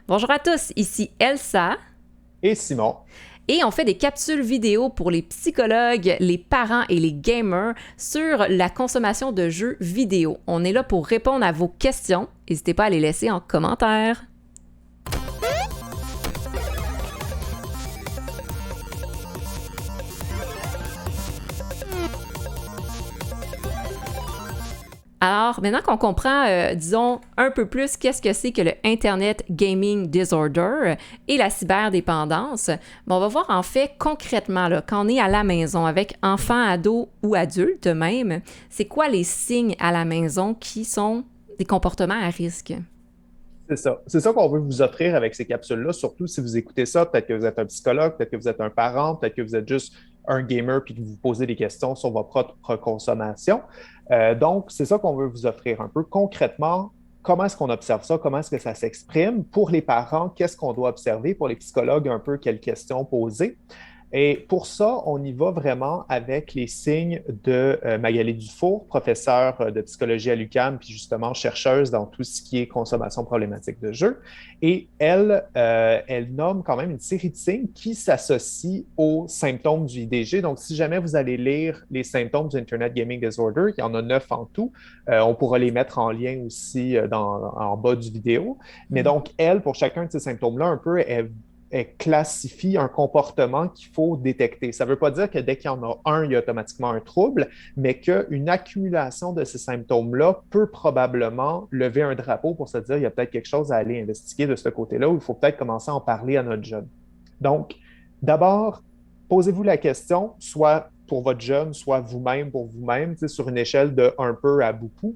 Bonjour à tous, ici Elsa Et Simon, et on fait des capsules vidéo pour les psychologues, les parents et les gamers sur la consommation de jeux vidéo. On est là pour répondre à vos questions. N'hésitez pas à les laisser en commentaire. Alors, maintenant qu'on comprend, disons, un peu plus qu'est-ce que c'est que le Internet Gaming Disorder et la cyberdépendance, on va voir en fait concrètement, là, quand on est à la maison avec enfants, ados ou adultes même, c'est quoi les signes à la maison qui sont des comportements à risque? c'est ça. C'est ça qu'on veut vous offrir avec ces capsules-là, surtout si vous écoutez ça. Peut-être que vous êtes un psychologue, peut-être que vous êtes un parent, peut-être que vous êtes juste un gamer puis que vous posez des questions sur votre propre consommation. Donc, c'est ça qu'on veut vous offrir un peu concrètement. Comment est-ce qu'on observe ça? Comment est-ce que ça s'exprime? Pour les parents, qu'est-ce qu'on doit observer? Pour les psychologues, un peu quelles questions poser? Et pour ça, on y va vraiment avec les signes de Magali Dufour, professeure de psychologie à l'UQAM, puis justement chercheuse dans tout ce qui est consommation problématique de jeux. Et elle nomme quand même une série de signes qui s'associent aux symptômes du IDG. Donc, si jamais vous allez lire les symptômes du Internet Gaming Disorder, il y en a 9 en tout, on pourra les mettre en lien aussi en bas du vidéo. Mais Mm. donc, elle, pour chacun de ces symptômes-là, un peu, elle classifie un comportement qu'il faut détecter. Ça ne veut pas dire que dès qu'il y en a un, il y a automatiquement un trouble, mais qu'une accumulation de ces symptômes-là peut probablement lever un drapeau pour se dire qu'il y a peut-être quelque chose à aller investiguer de ce côté-là, où il faut peut-être commencer à en parler à notre jeune. Donc, d'abord, posez-vous la question, soit pour votre jeune, soit vous-même pour vous-même, sur une échelle de un peu à beaucoup.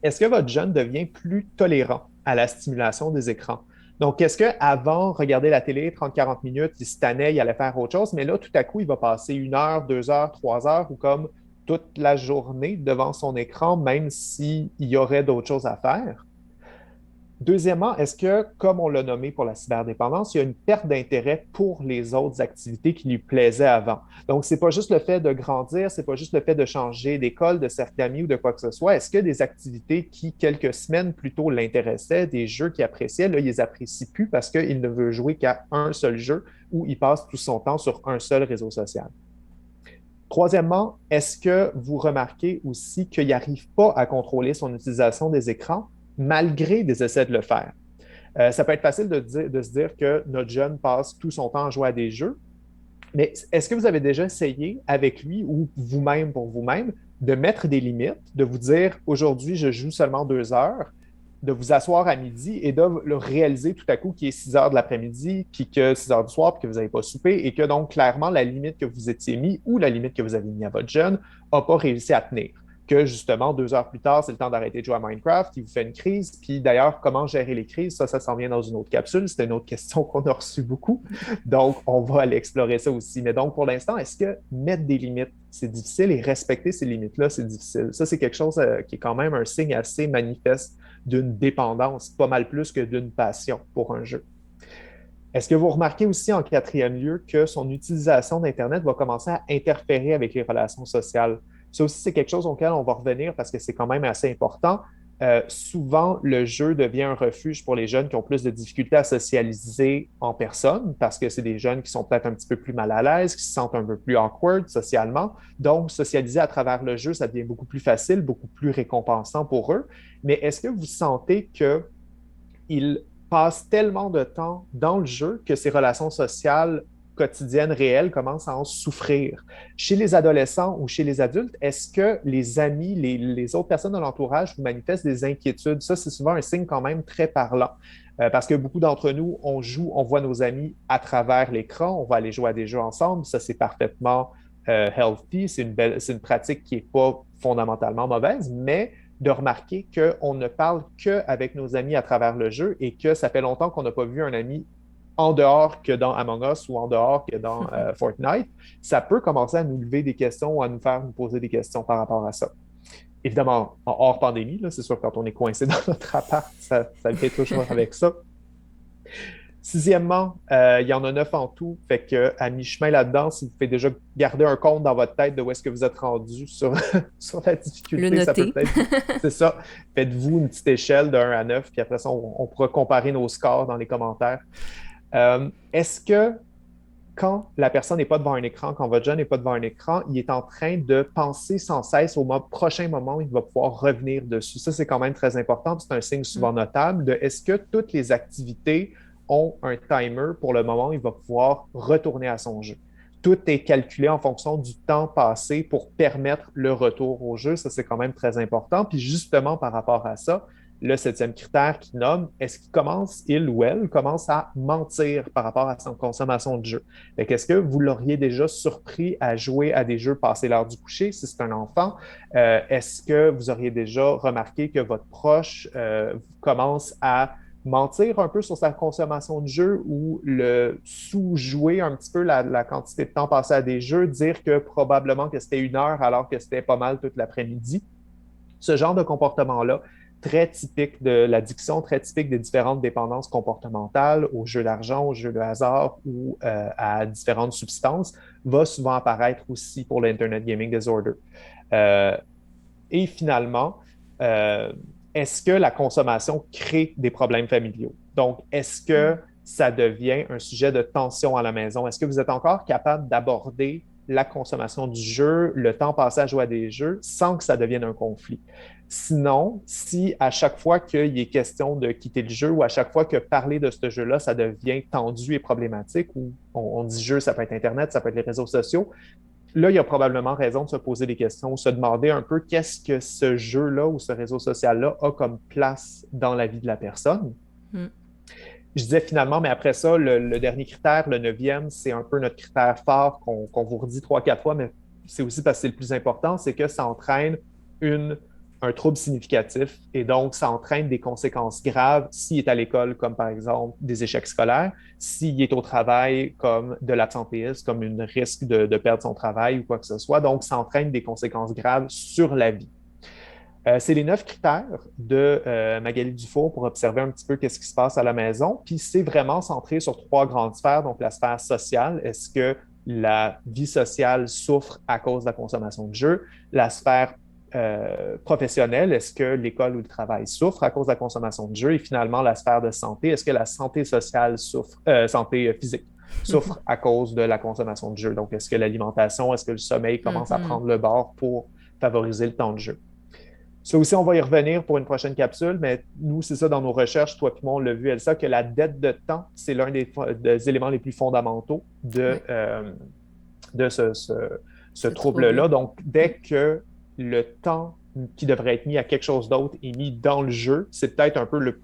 Est-ce que votre jeune devient plus tolérant à la stimulation des écrans? Donc, est-ce qu'avant, regarder la télé 30-40 minutes, il se tannait, il allait faire autre chose, mais là, tout à coup, il va passer 1 heure, 2 heures, 3 heures ou comme toute la journée devant son écran, même s'il y aurait d'autres choses à faire? Deuxièmement, est-ce que, comme on l'a nommé pour la cyberdépendance, il y a une perte d'intérêt pour les autres activités qui lui plaisaient avant? Donc, c'est pas juste le fait de grandir, c'est pas juste le fait de changer d'école, de cercle d'amis ou de quoi que ce soit. Est-ce que des activités qui, quelques semaines plus tôt, l'intéressaient, des jeux qu'il appréciait, là, il les apprécie plus parce qu'il ne veut jouer qu'à un seul jeu ou il passe tout son temps sur un seul réseau social? Troisièmement, est-ce que vous remarquez aussi qu'il n'arrive pas à contrôler son utilisation des écrans malgré des essais de le faire? Ça peut être facile de se dire que notre jeune passe tout son temps à jouer à des jeux, mais est-ce que vous avez déjà essayé avec lui ou vous-même pour vous-même de mettre des limites, de vous dire aujourd'hui, je joue seulement 2 heures, de vous asseoir à midi et de le réaliser tout à coup qu'il est 6 heures de l'après-midi, puis que 6 heures du soir, puis que vous n'avez pas soupé, et que donc clairement la limite que vous étiez mis ou la limite que vous avez mis à votre jeune n'a pas réussi à tenir. Que justement, 2 heures plus tard, c'est le temps d'arrêter de jouer à Minecraft, il vous fait une crise. Puis d'ailleurs, comment gérer les crises, ça s'en vient dans une autre capsule. C'était une autre question qu'on a reçue beaucoup. Donc, on va aller explorer ça aussi. Mais donc, pour l'instant, est-ce que mettre des limites, c'est difficile et respecter ces limites-là, c'est difficile? Ça, c'est quelque chose qui est quand même un signe assez manifeste d'une dépendance, pas mal plus que d'une passion pour un jeu. Est-ce que vous remarquez aussi en quatrième lieu que son utilisation d'Internet va commencer à interférer avec les relations sociales? Ça aussi, c'est quelque chose auquel on va revenir parce que c'est quand même assez important. Souvent, le jeu devient un refuge pour les jeunes qui ont plus de difficultés à socialiser en personne parce que c'est des jeunes qui sont peut-être un petit peu plus mal à l'aise, qui se sentent un peu plus awkward socialement. Donc, socialiser à travers le jeu, ça devient beaucoup plus facile, beaucoup plus récompensant pour eux. Mais est-ce que vous sentez que il passe tellement de temps dans le jeu que ses relations sociales quotidiennes, réelles, commencent à en souffrir. Chez les adolescents ou chez les adultes, est-ce que les amis, les autres personnes de l'entourage vous manifestent des inquiétudes? Ça, c'est souvent un signe quand même très parlant. Parce que beaucoup d'entre nous, on joue, on voit nos amis à travers l'écran, on va aller jouer à des jeux ensemble. Ça, c'est parfaitement healthy. C'est une pratique qui n'est pas fondamentalement mauvaise, mais de remarquer qu'on ne parle qu'avec nos amis à travers le jeu et que ça fait longtemps qu'on n'a pas vu un ami en dehors que dans Among Us ou en dehors que dans Fortnite, ça peut commencer à nous lever des questions ou à nous faire nous poser des questions par rapport à ça. Évidemment, hors pandémie, là, c'est sûr, quand on est coincé dans notre appart, ça vient toujours avec ça. Sixièmement, il y en a 9 en tout, fait que à mi-chemin là-dedans, si vous pouvez déjà garder un compte dans votre tête de où est-ce que vous êtes rendu sur, sur la Le difficulté, ça peut noter. peut-être... C'est ça. Faites-vous une petite échelle de 1 à 9, puis après ça, on pourra comparer nos scores dans les commentaires. Est-ce que quand la personne n'est pas devant un écran, quand votre jeune n'est pas devant un écran, il est en train de penser sans cesse au prochain moment où il va pouvoir revenir dessus? Ça, c'est quand même très important. C'est un signe souvent notable de est-ce que toutes les activités ont un timer pour le moment où il va pouvoir retourner à son jeu? Tout est calculé en fonction du temps passé pour permettre le retour au jeu. Ça, c'est quand même très important. Puis justement, par rapport à ça, le septième critère qui nomme, est-ce qu'il commence, il ou elle, commence à mentir par rapport à son consommation de jeu? Est-ce que vous l'auriez déjà surpris à jouer à des jeux passés l'heure du coucher, si c'est un enfant? Est-ce que vous auriez déjà remarqué que votre proche commence à mentir un peu sur sa consommation de jeu ou le sous-jouer un petit peu la quantité de temps passé à des jeux, dire que probablement que c'était 1 heure alors que c'était pas mal toute l'après-midi? Ce genre de comportement-là, très typique de l'addiction, très typique des différentes dépendances comportementales, aux jeux d'argent, aux jeux de hasard ou à différentes substances, va souvent apparaître aussi pour l'Internet Gaming Disorder. Euh, et finalement, euh, est-ce que la consommation crée des problèmes familiaux? Donc, est-ce que ça devient un sujet de tension à la maison? Est-ce que vous êtes encore capable d'aborder la consommation du jeu, le temps passé à jouer à des jeux, sans que ça devienne un conflit? Sinon, si à chaque fois qu'il est question de quitter le jeu ou à chaque fois que parler de ce jeu-là, ça devient tendu et problématique, ou on dit jeu, ça peut être Internet, ça peut être les réseaux sociaux, là, il y a probablement raison de se poser des questions, se demander un peu qu'est-ce que ce jeu-là ou ce réseau social-là a comme place dans la vie de la personne. Mm. Je disais finalement, mais après ça, le dernier critère, le neuvième, c'est un peu notre critère phare qu'on vous redit 3, 4 fois, mais c'est aussi parce que c'est le plus important, c'est que ça entraîne un trouble significatif et donc ça entraîne des conséquences graves s'il est à l'école, comme par exemple des échecs scolaires, s'il est au travail, comme de l'absentéisme, comme un risque de perdre son travail ou quoi que ce soit. Donc, ça entraîne des conséquences graves sur la vie. C'est les 9 critères de Magali Dufour pour observer un petit peu qu'est-ce qui se passe à la maison. Puis c'est vraiment centré sur 3 grandes sphères. Donc la sphère sociale, est-ce que la vie sociale souffre à cause de la consommation de jeux? La sphère professionnelle, est-ce que l'école ou le travail souffre à cause de la consommation de jeux? Et finalement, la sphère de santé, est-ce que la santé sociale souffre, santé physique souffre à cause de la consommation de jeux? Donc, est-ce que l'alimentation, est-ce que le sommeil commence à prendre le bord pour favoriser le temps de jeu? Ça aussi, on va y revenir pour une prochaine capsule, mais nous, c'est ça dans nos recherches, toi et moi, on l'a vu, Elsa, que la dette de temps, c'est l'un des éléments les plus fondamentaux de ce trouble-là. Donc, dès que le temps qui devrait être mis à quelque chose d'autre est mis dans le jeu, c'est peut-être un peu le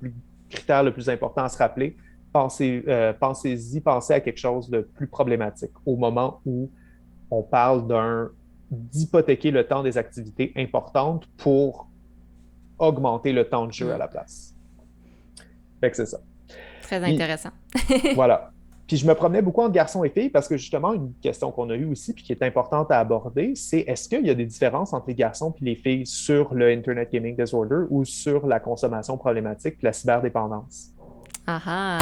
critère le plus important à se rappeler. Pensez-y, pensez à quelque chose de plus problématique au moment où on parle d'hypothéquer le temps des activités importantes pour augmenter le temps de jeu à la place. Fait que c'est ça. Très Puis, intéressant. voilà. Puis je me promenais beaucoup entre garçons et filles parce que justement, une question qu'on a eue aussi puis qui est importante à aborder, c'est est-ce qu'il y a des différences entre les garçons et les filles sur le Internet Gaming Disorder ou sur la consommation problématique et la cyberdépendance? Ah ah!